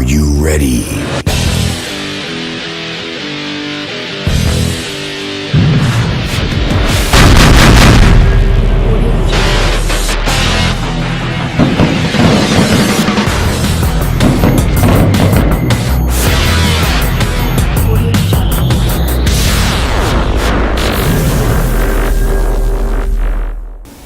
Are you ready?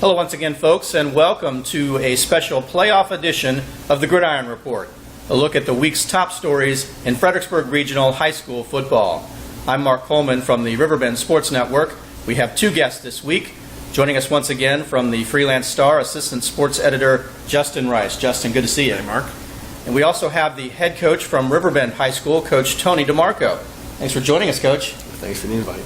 Hello once again, folks, and welcome to a special playoff edition of the Gridiron Report, a look at the week's top stories in Fredericksburg Regional High School football. I'm Mark Coleman from the Riverbend Sports Network. We have two guests this week. Joining us once again from the Freelance Star, Assistant Sports Editor Justin Rice. Justin, good to see you. Hey, Mark. And we also have the head coach from Riverbend High School, Coach Tony DeMarco. Thanks for joining us, Coach. Thanks for the invite.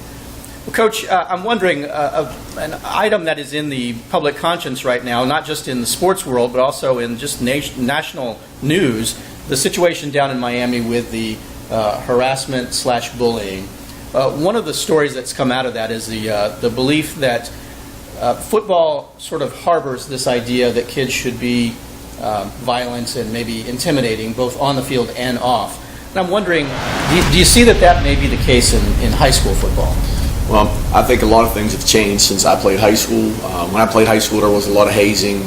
Well, Coach, I'm wondering, an item that is in the public conscience right now, not just in the sports world, but also in just national news, the situation down in Miami with the harassment/bullying. One of the stories that's come out of that is the belief that football sort of harbors this idea that kids should be violent and maybe intimidating, both on the field and off. And I'm wondering, do you see that may be the case in high school football? Well, I think a lot of things have changed since I played high school. When I played high school, there was a lot of hazing.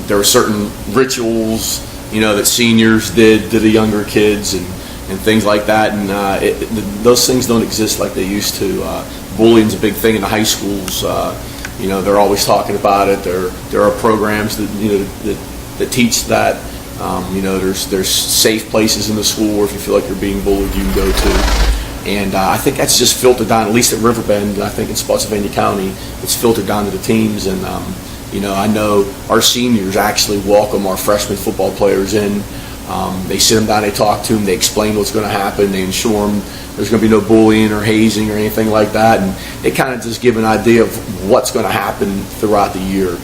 There were certain rituals, that seniors did to the younger kids and things like that. And those things don't exist like they used to. Bullying's a big thing in the high schools. They're always talking about it. There are programs that teach that. There's safe places in the school where if you feel like you're being bullied, you can go to. And I think that's just filtered down, at least at Riverbend. I think in Spotsylvania County, it's filtered down to the teams. And, I know our seniors actually welcome our freshman football players in. They sit them down, they talk to them, they explain what's going to happen, they ensure them there's going to be no bullying or hazing or anything like that. And they kind of just give an idea of what's going to happen throughout the year.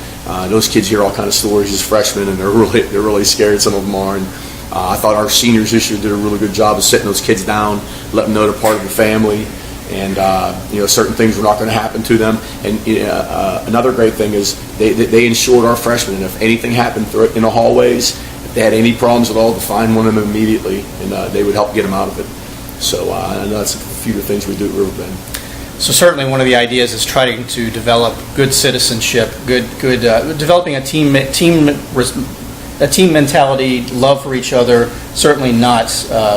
Those kids hear all kind of stories as freshmen, and they're really scared, some of them are. And, I thought our seniors this year did a really good job of sitting those kids down, letting them know they're part of the family, and certain things were not going to happen to them. And another great thing is they insured our freshmen, and if anything happened in the hallways, if they had any problems at all, to find one of them immediately, and they would help get them out of it. So I know that's a few of the things we do at Riverbend. So certainly one of the ideas is trying to develop good citizenship, developing a team mentality, love for each other, certainly not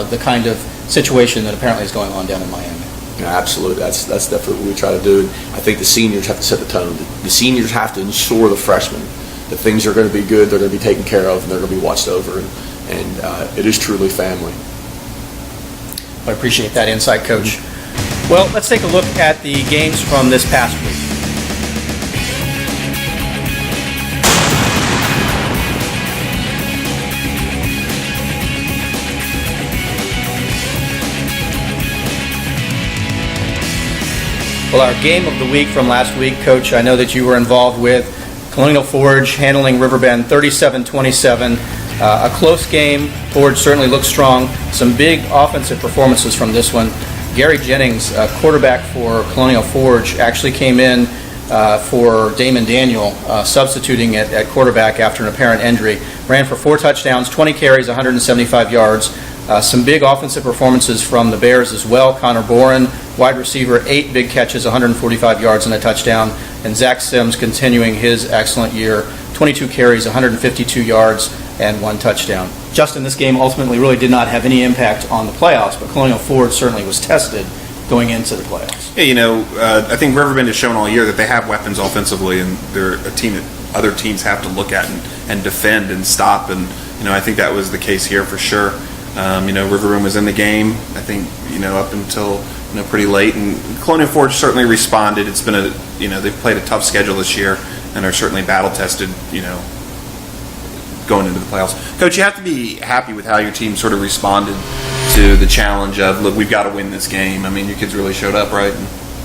the kind of situation that apparently is going on down in Miami. Yeah, absolutely. That's definitely what we try to do. I think the seniors have to set the tone. The seniors have to ensure the freshmen that things are going to be good, they're going to be taken care of, and they're going to be watched over, and it is truly family. I appreciate that insight, Coach. Well, let's take a look at the games from this past week. Well, our game of the week from last week, Coach, I know that you were involved with Colonial Forge handling Riverbend 37-27. A close game. Forge certainly looked strong. Some big offensive performances from this one. Gary Jennings, quarterback for Colonial Forge, actually came in for Damon Daniel, substituting at quarterback after an apparent injury. Ran for 4 touchdowns, 20 carries, 175 yards. Some big offensive performances from the Bears as well. Connor Boren, wide receiver, 8 big catches, 145 yards and a touchdown. And Zach Sims continuing his excellent year, 22 carries, 152 yards, and 1 touchdown. Justin, this game ultimately really did not have any impact on the playoffs, but Colonial Forge certainly was tested going into the playoffs. Yeah, I think Riverbend has shown all year that they have weapons offensively, and they're a team that other teams have to look at and defend and stop. And, I think that was the case here for sure. Riverbend was in the game, I think, up until pretty late, and Colonial Forge certainly responded. It's been they've played a tough schedule this year and are certainly battle tested, going into the playoffs. Coach, you have to be happy with how your team sort of responded to the challenge of, look, we've got to win this game. I mean, your kids really showed up, right?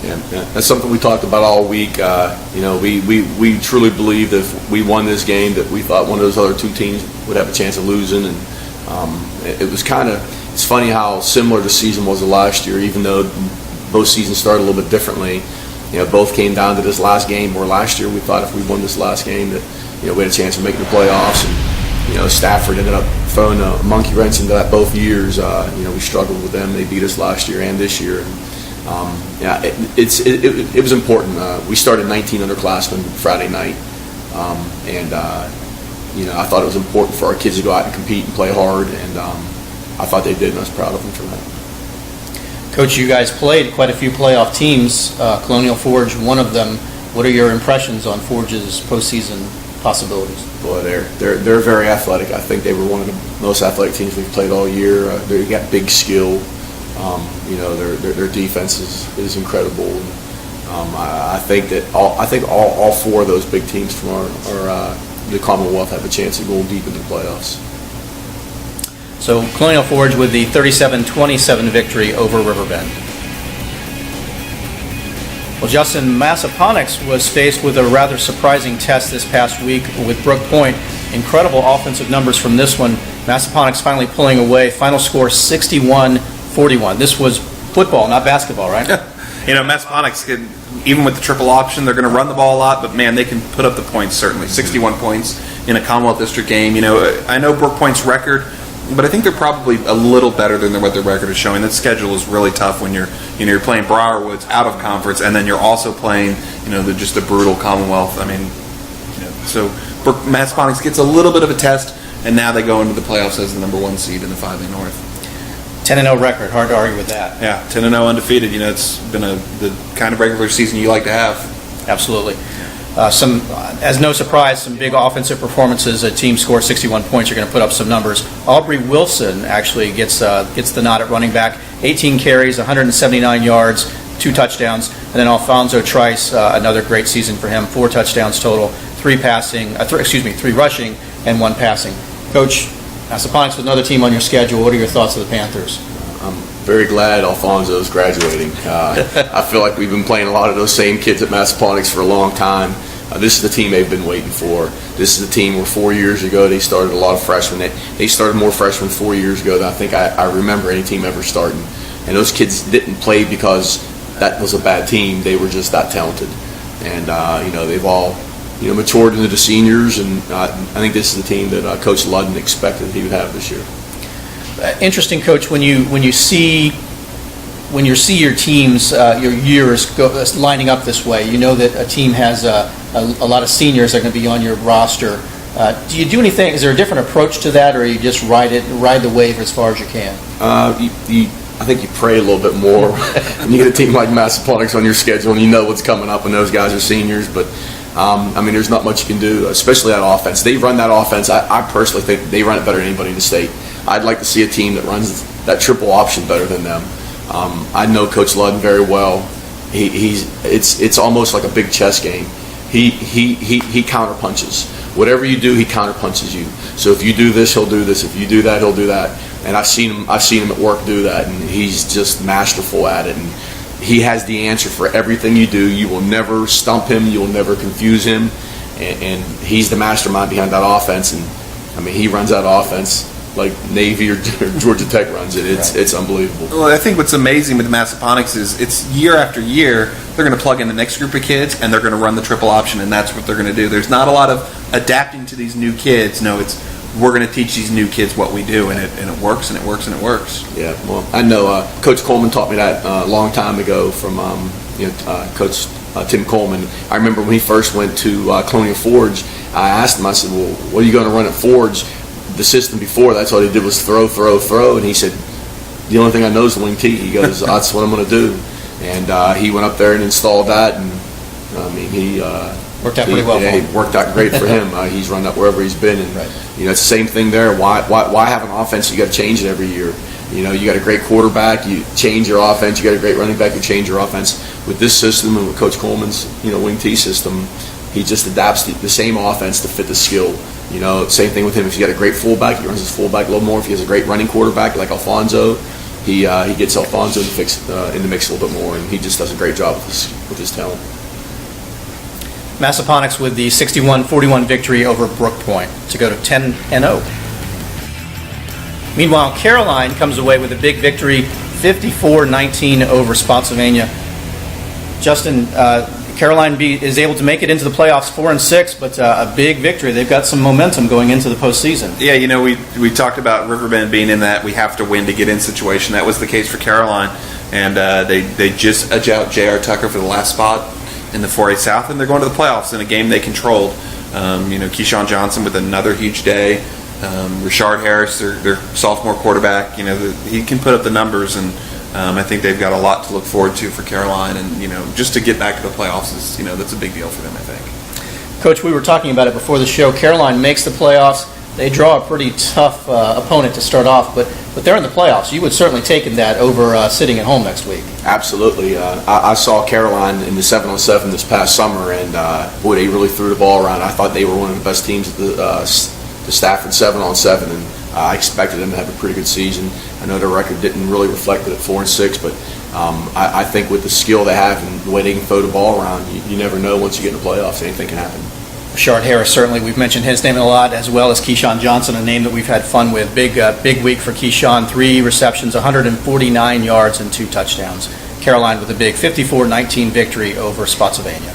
Yeah. That's something we talked about all week. We truly believed that if we won this game, that we thought one of those other two teams would have a chance of losing, and it was it's funny how similar the season was to last year, even though both seasons started a little bit differently. Both came down to this last game, where last year we thought if we won this last game that we had a chance of making the playoffs. And Stafford ended up throwing a monkey wrench into that both years. We struggled with them. They beat us last year and this year. And, it was important. We started 19 underclassmen Friday night, and I thought it was important for our kids to go out and compete and play hard, and I thought they did, and I was proud of them for that. Coach, you guys played quite a few playoff teams. Colonial Forge, one of them. What are your impressions on Forge's postseason possibilities? Boy, they're very athletic. I think they were one of the most athletic teams we've played all year. They got big skill. Their defense is incredible. I think all four of those big teams from the Commonwealth have a chance of going deep into the playoffs. So Colonial Forge with the 37-27 victory over Riverbend. Well, Justin, Massaponax was faced with a rather surprising test this past week with Brook Point. Incredible offensive numbers from this one. Massaponax finally pulling away. Final score 61-41. This was football, not basketball, right? Massaponax, even with the triple option, they're going to run the ball a lot, but man, they can put up the points, certainly. 61 points in a Commonwealth District game. I know Brook Point's record, but I think they're probably a little better than what their record is showing. That schedule is really tough when you're playing Briarwoods out of conference, and then you're also playing just a brutal Commonwealth. So Massaponax gets a little bit of a test, and now they go into the playoffs as the number 1 seed in the 5A North. 10-0 record, hard to argue with that. Yeah, 10-0 undefeated. It's been the kind of regular season you like to have. Absolutely. As no surprise, some big offensive performances. A team scores 61 points. You're going to put up some numbers. Aubrey Wilson actually gets the nod at running back. 18 carries, 179 yards, 2 touchdowns. And then Alfonso Trice, another great season for him. 4 touchdowns total, 3 rushing, and 1 passing. Coach, Massaponax with another team on your schedule. What are your thoughts of the Panthers? I'm very glad Alfonso's graduating. I feel like we've been playing a lot of those same kids at Massaponax for a long time. This is the team they've been waiting for. This is the team where 4 years ago they started a lot of freshmen. They started more freshmen 4 years ago than I think I remember any team ever starting. And those kids didn't play because that was a bad team. They were just that talented. And they've all matured into the seniors, and I think this is the team that Coach Ludden expected he would have this year. Interesting, Coach, when you see your teams, your years lining up this way, you know that a team has a lot of seniors that are going to be on your roster. Do you do anything? Is there a different approach to that, or you just ride the wave as far as you can? I think you pray a little bit more when you get a team like Massaponax on your schedule, and you know what's coming up, and those guys are seniors. But there's not much you can do, especially that offense. They run that offense. I personally think they run it better than anybody in the state. I'd like to see a team that runs that triple option better than them. I know Coach Ludden very well. It's almost like a big chess game. He counter punches. Whatever you do, he counter punches you. So if you do this, he'll do this. If you do that, he'll do that. And I've seen him at work do that, and he's just masterful at it. And he has the answer for everything you do. You will never stump him. You will never confuse him. And he's the mastermind behind that offense. And he runs that offense like Navy or Georgia Tech runs it. It's unbelievable. Well, I think what's amazing with Massaponax is it's year after year they're going to plug in the next group of kids and they're going to run the triple option, and that's what they're going to do. There's not a lot of adapting to these new kids. No, it's we're going to teach these new kids what we do, and it works, and it works, and it works. Yeah, well, I know Coach Coleman taught me that a long time ago from Coach Tim Coleman. I remember when he first went to Colonial Forge, I asked him, I said, well, what are you going to run at Forge? The system before, that's all he did was throw, and he said, the only thing I know is the wing tee. He goes, that's what I'm going to do. And he went up there and installed that, and he worked out pretty well. Yeah, it worked out great for him. He's run that wherever he's been, and right. It's the same thing there. Why have an offense? You got to change it every year. You got a great quarterback, you change your offense. You got a great running back, you change your offense. With this system and with Coach Coleman's wing tee system, he just adapts the same offense to fit the skill. Same thing with him. If you got a great fullback, he runs his fullback a little more. If he has a great running quarterback like Alfonso, he gets Alfonso in the mix a little bit more, and he just does a great job with his talent. Massaponax with the 61-41 victory over Brook Point to go to 10-0. Meanwhile, Caroline comes away with a big victory, 54-19 over Spotsylvania. Justin, Caroline is able to make it into the playoffs 4-6, but a big victory. They've got some momentum going into the postseason. Yeah, we talked about Riverbend being in that we have to win to get in situation. That was the case for Caroline, and they just edged out J.R. Tucker for the last spot in the 4A South, and they're going to the playoffs in a game they controlled. Keyshawn Johnson with another huge day. Rashard Harris, their sophomore quarterback, he can put up the numbers, and I think they've got a lot to look forward to for Caroline, and just to get back to the playoffs is that's a big deal for them, I think. Coach, we were talking about it before the show. Caroline makes the playoffs. They draw a pretty tough opponent to start off, but they're in the playoffs. You would certainly taken that over sitting at home next week. Absolutely. I saw Caroline in the 7-on-7 this past summer, and boy, they really threw the ball around. I thought they were one of the best teams at the Stafford 7-on-7, and I expected them to have a pretty good season. I know their record didn't really reflect it at 4-6, but I think with the skill they have and the way they can throw the ball around, you never know once you get in the playoffs, anything can happen. Rashard Harris, certainly, we've mentioned his name a lot, as well as Keyshawn Johnson, a name that we've had fun with. Big week for Keyshawn, 3 receptions, 149 yards, and 2 touchdowns. Caroline with a big 54-19 victory over Spotsylvania.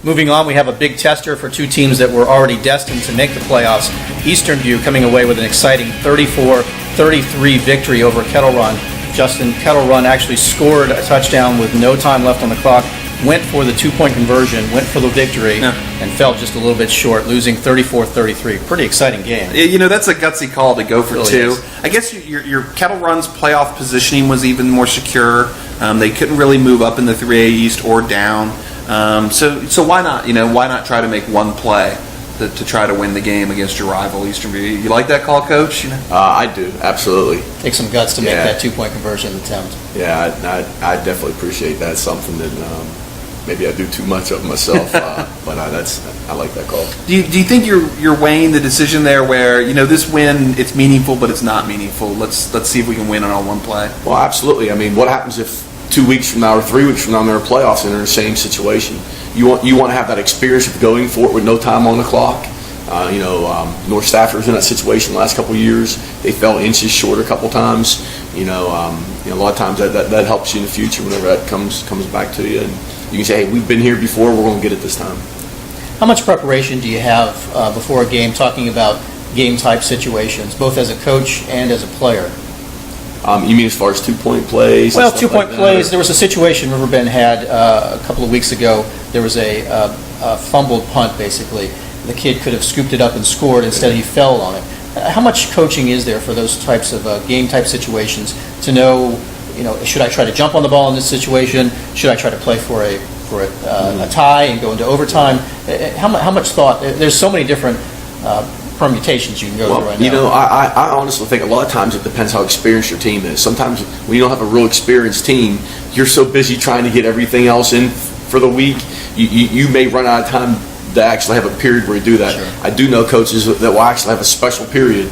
Moving on, we have a big tester for 2 teams that were already destined to make the playoffs. Eastern View coming away with an exciting 34-33 victory over Kettle Run. Justin, Kettle Run actually scored a touchdown with no time left on the clock, went for the 2-point conversion, went for the victory, and fell just a little bit short, losing 34-33. Pretty exciting game. That's a gutsy call to go for really 2. Is. I guess your Kettle Run's playoff positioning was even more secure. They couldn't really move up in the 3A East or down. So why not? Why not try to make one play to try to win the game against your rival Eastern View? You like that call, Coach? I do, absolutely. Take some guts to make that 2-point conversion attempt. Yeah, I definitely appreciate that. Something that maybe I do too much of myself, but I like that call. Do you think you're weighing the decision there where this win, it's meaningful but it's not meaningful? Let's see if we can win on one play. Well, absolutely. I mean, what happens if 2 weeks from now or 3 weeks from now they're in playoffs and they're in the same situation? You want to have that experience of going for it with no time on the clock. North Stafford's in that situation the last couple of years. They fell inches short a couple times. A lot of times that helps you in the future whenever that comes back to you, and you can say, hey, we've been here before, we're going to get it this time. How much preparation do you have before a game, talking about game-type situations, both as a coach and as a player? You mean as far as 2-point plays? Well, 2-point plays. There was a situation Riverbend had a couple of weeks ago. There was a fumbled punt, basically. The kid could have scooped it up and scored. Instead, he fell on it. How much coaching is there for those types of game-type situations to know, should I try to jump on the ball in this situation? Should I try to play for a tie and go into overtime? How much thought? There's so many different permutations you can go through right now. I honestly think a lot of times it depends how experienced your team is. Sometimes when you don't have a real experienced team, you're so busy trying to get everything else in for the week, you may run out of time to actually have a period where you do that. Sure. I do know coaches that will actually have a special period,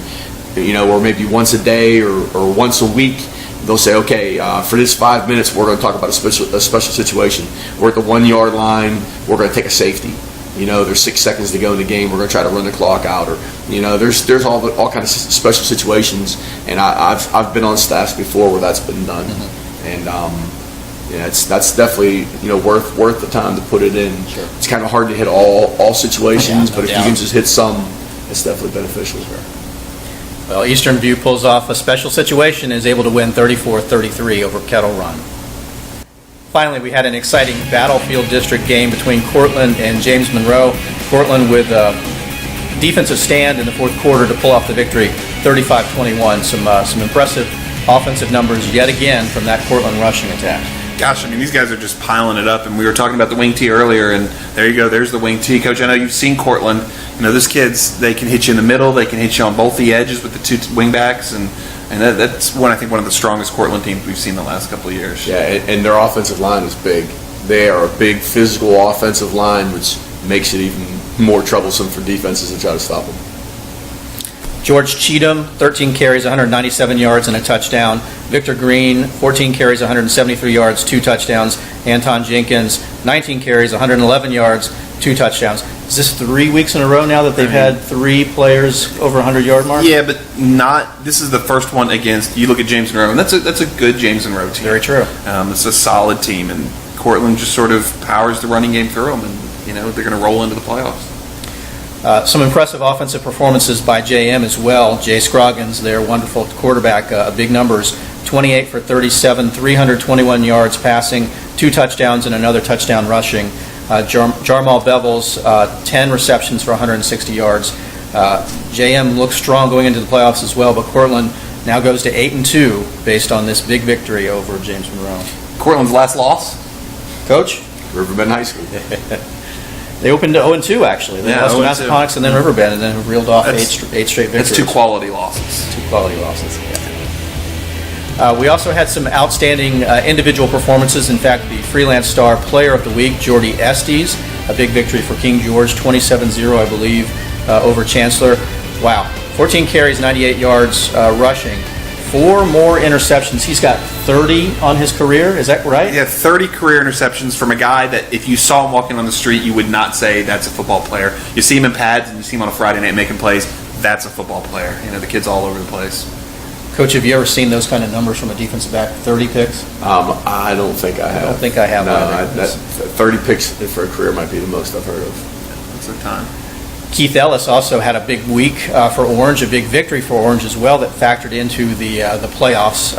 or maybe once a day or once a week. They'll say, okay, for this 5 minutes, we're going to talk about a special situation. We're at the 1-yard line. We're going to take a safety. There's 6 seconds to go in the game. We're going to try to run the clock out, or there's all kinds of special situations. And I've been on staffs before where that's been done, and that's definitely worth the time to put it in. Sure. It's kind of hard to hit all situations, no but if doubt. you can just hit some, it's definitely beneficial. Well, Eastern View pulls off a special situation and is able to win 34-33 over Kettle Run. Finally, we had an exciting Battlefield District game between Cortland and James Monroe. Cortland with a defensive stand in the fourth quarter to pull off the victory, 35-21. Some impressive offensive numbers yet again from that Cortland rushing attack. Gosh, these guys are just piling it up, and we were talking about the wing tee earlier, and there you go, there's the wing tee. Coach, I know you've seen Cortland. Those kids, they can hit you in the middle, they can hit you on both the edges with the 2 wing backs, and that's one of the strongest Cortland teams we've seen the last couple of years. Yeah, and their offensive line is big. They are a big physical offensive line, which makes it even more troublesome for defenses to try to stop them. George Cheatham, 13 carries, 197 yards, and a touchdown. Victor Green, 14 carries, 173 yards, 2 touchdowns. Anton Jenkins, 19 carries, 111 yards, 2 touchdowns. Is this 3 weeks in a row now that they've had 3 players over 100-yard mark? Yeah, but this is the first one against, you look at James Monroe, and that's a good James Monroe team. Very true. It's a solid team, and Cortland just sort of powers the running game through them, and they're going to roll into the playoffs. Some impressive offensive performances by JM as well. Jay Scroggins, their wonderful quarterback, big numbers, 28 for 37, 321 yards passing, 2 touchdowns and another touchdown rushing. Jarmal Bevels, 10 receptions for 160 yards. JM looks strong going into the playoffs as well, but Cortland now goes to 8-2 based on this big victory over James Monroe. Cortland's last loss? Coach? Riverbend High School. They opened to 0-2 actually. They lost to Massaponax and then Riverbend, and then reeled off eight straight victories. That's 2 quality losses. 2 quality losses. Yeah. We also had some outstanding individual performances. In fact, the Freelance Star Player of the Week, Jordy Estes, a big victory for King George, 27-0, I believe, over Chancellor. Wow, 14 carries, 98 yards rushing. 4 more interceptions. He's got 30 on his career. Is that right? Yeah, 30 career interceptions from a guy that if you saw him walking on the street, you would not say that's a football player. You see him in pads and you see him on a Friday night making plays. That's a football player. The kid's all over the place. Coach, have you ever seen those kind of numbers from a defensive back? 30 picks? I don't think I have. I don't think I have. No, 30 picks for a career might be the most I've heard of. That's a ton. Keith Ellis also had a big week for Orange, a big victory for Orange as well that factored into the playoffs.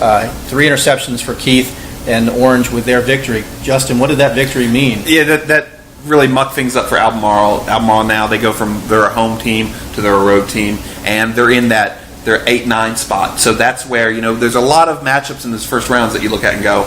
3 interceptions for Keith and Orange with their victory. Justin, what did that victory mean? Yeah, that really mucked things up for Albemarle. Albemarle now, they go from they're a home team to they're a road team, and they're in that they're 8-9 spot. So that's where, there's a lot of matchups in those first rounds that you look at and go,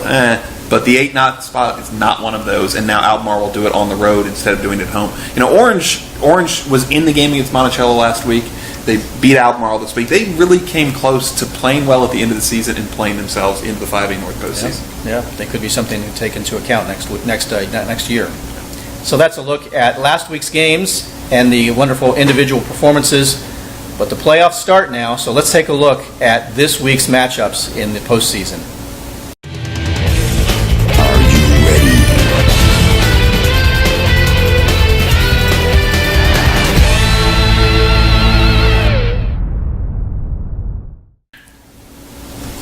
but the 8-9 spot is not one of those, and now Albemarle will do it on the road instead of doing it at home. Orange was in the game against Monticello last week. They beat Albemarle this week. They really came close to playing well at the end of the season and playing themselves into the 5A North postseason. Yeah, they could be something to take into account next year. So that's a look at last week's games and the wonderful individual performances. But the playoffs start now, so let's take a look at this week's matchups in the postseason. Are you ready?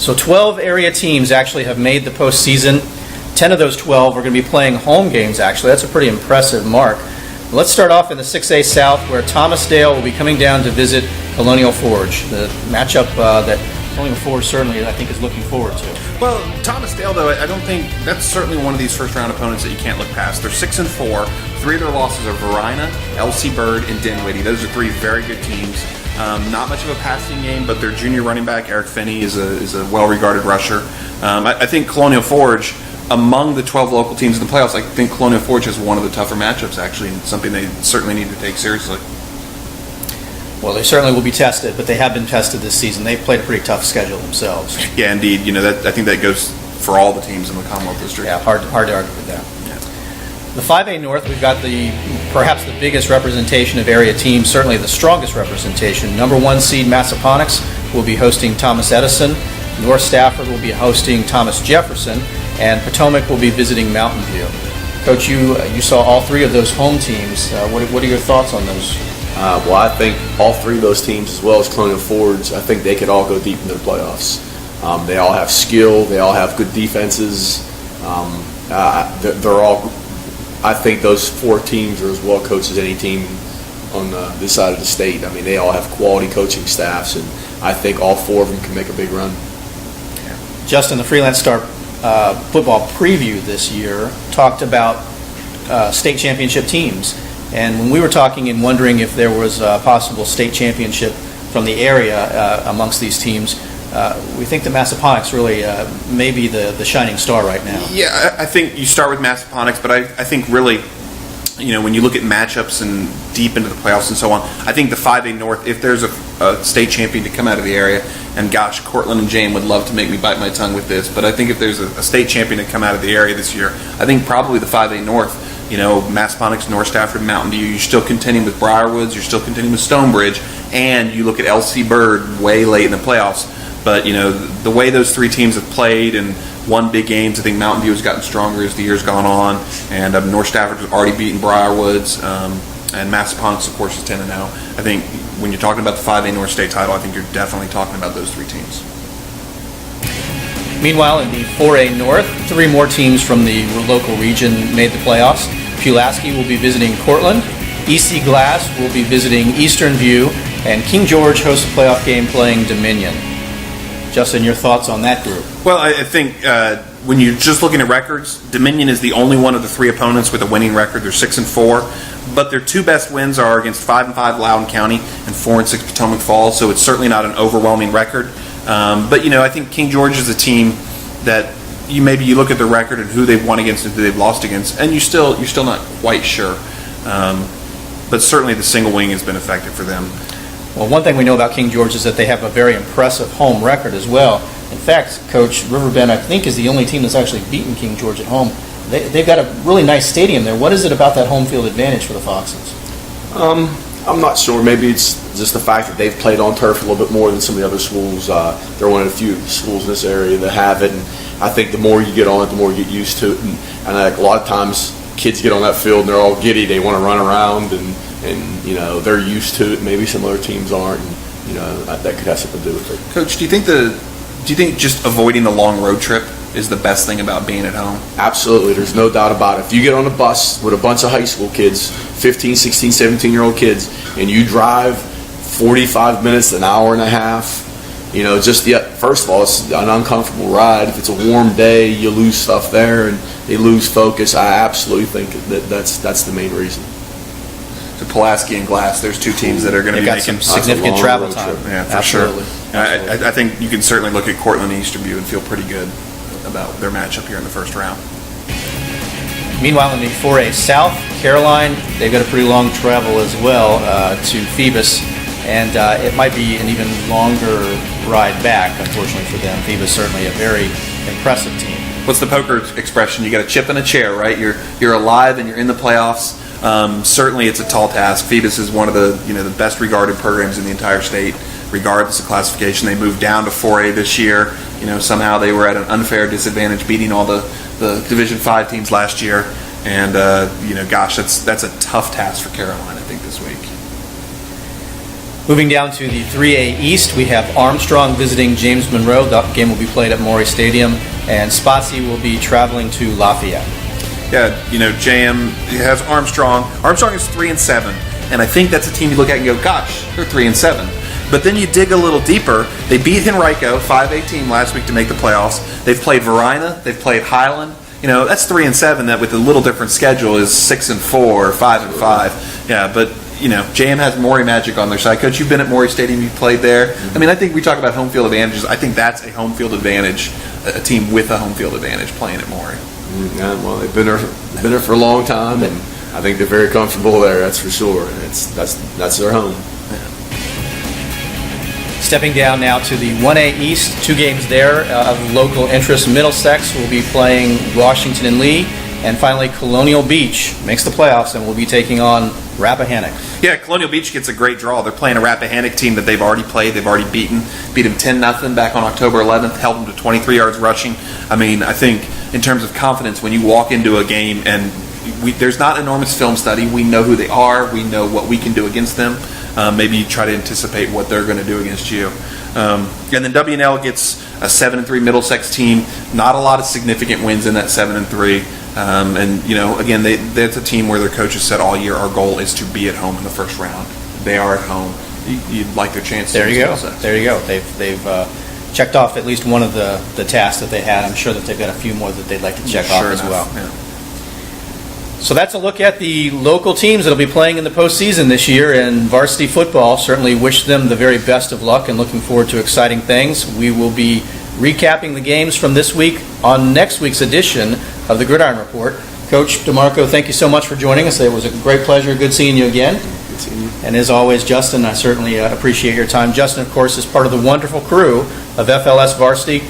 So 12 area teams actually have made the postseason. 10 of those 12 are going to be playing home games, actually. That's a pretty impressive mark. Let's start off in the 6A South, where Thomasdale will be coming down to visit Colonial Forge, the matchup that Colonial Forge certainly, I think, is looking forward to. Well, Thomasdale, though, I don't think that's certainly one of these first-round opponents that you can't look past. They're 6-4. 3 of their losses are Varina, LC Bird, and Dinwiddie. Those are 3 very good teams. Not much of a passing game, but their junior running back, Eric Finney, is a well-regarded rusher. I think Colonial Forge, among the 12 local teams in the playoffs, I think Colonial Forge has one of the tougher matchups, actually, and something they certainly need to take seriously. Well, they certainly will be tested, but they have been tested this season. They've played a pretty tough schedule themselves. Yeah, indeed. I think that goes for all the teams in the Commonwealth District. Yeah, hard to argue with that. Yeah. The 5A North, we've got perhaps the biggest representation of area teams, certainly the strongest representation. Number 1 seed Massaponax will be hosting Thomas Edison. North Stafford will be hosting Thomas Jefferson, and Potomac will be visiting Mountain View. Coach, you saw all 3 of those home teams. What are your thoughts on those? Well, I think all 3 of those teams, as well as Colonial Forge, I think they could all go deep in the playoffs. They all have skill. They all have good defenses. They're all. I think those 4 teams are as well coached as any team on this side of the state. I mean, they all have quality coaching staffs, and I think all 4 of them can make a big run. Justin, the Freelance Star football preview this year talked about state championship teams. And when we were talking and wondering if there was a possible state championship from the area amongst these teams, we think that Massaponax really may be the shining star right now. Yeah, I think you start with Massaponax, but I think really, when you look at matchups and deep into the playoffs and so on, I think the 5A North, if there's a state champion to come out of the area, and gosh, Cortland and Jane would love to make me bite my tongue with this, but I think if there's a state champion to come out of the area this year, I think probably the 5A North. Massaponax, North Stafford, Mountain View, you're still contending with Briarwoods, you're still contending with Stonebridge, and you look at LC Bird way late in the playoffs. But, the way those 3 teams have played and won big games, I think Mountain View has gotten stronger as the year's gone on, and North Stafford has already beaten Briarwoods, and Massaponax, of course, is 10-0. I think when you're talking about the 5A North State title, I think you're definitely talking about those 3 teams. Meanwhile, in the 4A North, 3 more teams from the local region made the playoffs. Pulaski will be visiting Cortland, EC Glass will be visiting Eastern View, and King George hosts a playoff game playing Dominion. Justin, your thoughts on that group? Well, I think when you're just looking at records, Dominion is the only one of the 3 opponents with a winning record. They're 6-4, but their 2 best wins are against 5-5 Loudoun County and 4-6 Potomac Falls. So it's certainly not an overwhelming record. But I think King George is a team that you look at the record and who they've won against and who they've lost against, and you're still not quite sure. But certainly the single wing has been effective for them. Well, one thing we know about King George is that they have a very impressive home record as well. In fact, Coach, Riverbend, I think, is the only team that's actually beaten King George at home. They've got a really nice stadium there. What is it about that home field advantage for the Foxes? I'm not sure. Maybe it's just the fact that they've played on turf a little bit more than some of the other schools. They're one of the few schools in this area that have it, and I think the more you get on it, the more you get used to it. And a lot of times, kids get on that field and they're all giddy. They want to run around, and they're used to it. Maybe some other teams aren't, and that could have something to do with it. Coach, do you think just avoiding the long road trip is the best thing about being at home? Absolutely. There's no doubt about it. If you get on a bus with a bunch of high school kids, 15, 16, 17-year-old kids, and you drive 45 minutes, an hour and a half, first of all, it's an uncomfortable ride. If it's a warm day, you lose stuff there, and they lose focus. I absolutely think that's the main reason. To Pulaski and Glass, there's 2 teams that are going to be making some significant travel time. Yeah, for Absolutely. sure. I think you can certainly look at Cortland and Eastern View and feel pretty good about their matchup here in the first round. Meanwhile, in the 4A South, Caroline, they've got a pretty long travel as well to Phoebus, and it might be an even longer ride back, unfortunately for them. Phoebus certainly a very impressive team. What's the poker expression? You got a chip in a chair, right? You're alive and you're in the playoffs. Certainly, it's a tall task. Phoebus is one of the best regarded programs in the entire state, regardless of classification. They moved down to 4A this year. Somehow they were at an unfair disadvantage, beating all the Division 5 teams last year. And that's a tough task for Caroline, I think, this week. Moving down to the 3A East, we have Armstrong visiting James Monroe. The game will be played at Maury Stadium, and Spotsy will be traveling to Lafayette. Yeah, JM has Armstrong. Armstrong is 3-7, and I think that's a team you look at and go, gosh, they're 3-7. But then you dig a little deeper. They beat Henrico, 5A team last week to make the playoffs. They've played Varina. They've played Highland. That's 3-7. That with a little different schedule is 6-4 or 5-5. Yeah, but JM has Maury Magic on their side. Coach, you've been at Maury Stadium. You played there. I mean, I think we talk about home field advantages. I think that's a home field advantage. A team with a home field advantage playing at Maury. Yeah, well, they've been there for a long time, and I think they're very comfortable there. That's for sure. That's their home. Stepping down now to the 1A East, 2 games there of local interest. Middlesex will be playing Washington and Lee, and finally Colonial Beach makes the playoffs and will be taking on Rappahannock. Yeah, Colonial Beach gets a great draw. They're playing a Rappahannock team that they've already played. They've already beat them 10-0 back on October 11th, held them to 23 yards rushing. I mean, I think in terms of confidence, when you walk into a game and there's not enormous film study, we know who they are, we know what we can do against them. Maybe you try to anticipate what they're going to do against you. And then W&L gets a 7-3 Middlesex team. Not a lot of significant wins in that 7-3. Again, that's a team where their coaches said all year, our goal is to be at home in the first round. They are at home. You'd like their chances. There you go. There you go. They've checked off at least one of the tasks that they had. I'm sure that they've got a few more that they'd like to check off as well. Yeah. So that's a look at the local teams that will be playing in the postseason this year in varsity football. Certainly wish them the very best of luck and looking forward to exciting things. We will be recapping the games from this week on next week's edition of the Gridiron Report. Coach DeMarco, thank you so much for joining us. It was a great pleasure. Good seeing you again. Good seeing you. And as always, Justin, I certainly appreciate your time. Justin, of course, is part of the wonderful crew of FLS Varsity,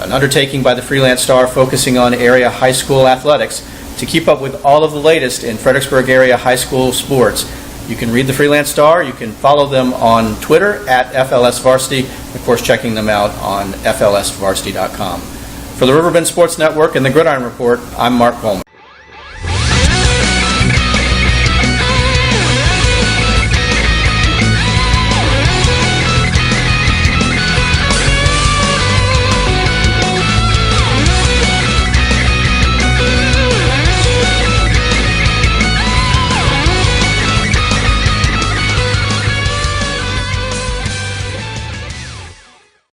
an undertaking by the Freelance Star focusing on area high school athletics. To keep up with all of the latest in Fredericksburg area high school sports, you can read the Freelance Star. You can follow them on Twitter at FLS Varsity. Of course, checking them out on FLSvarsity.com. For the Riverbend Sports Network and the Gridiron Report, I'm Mark Coleman.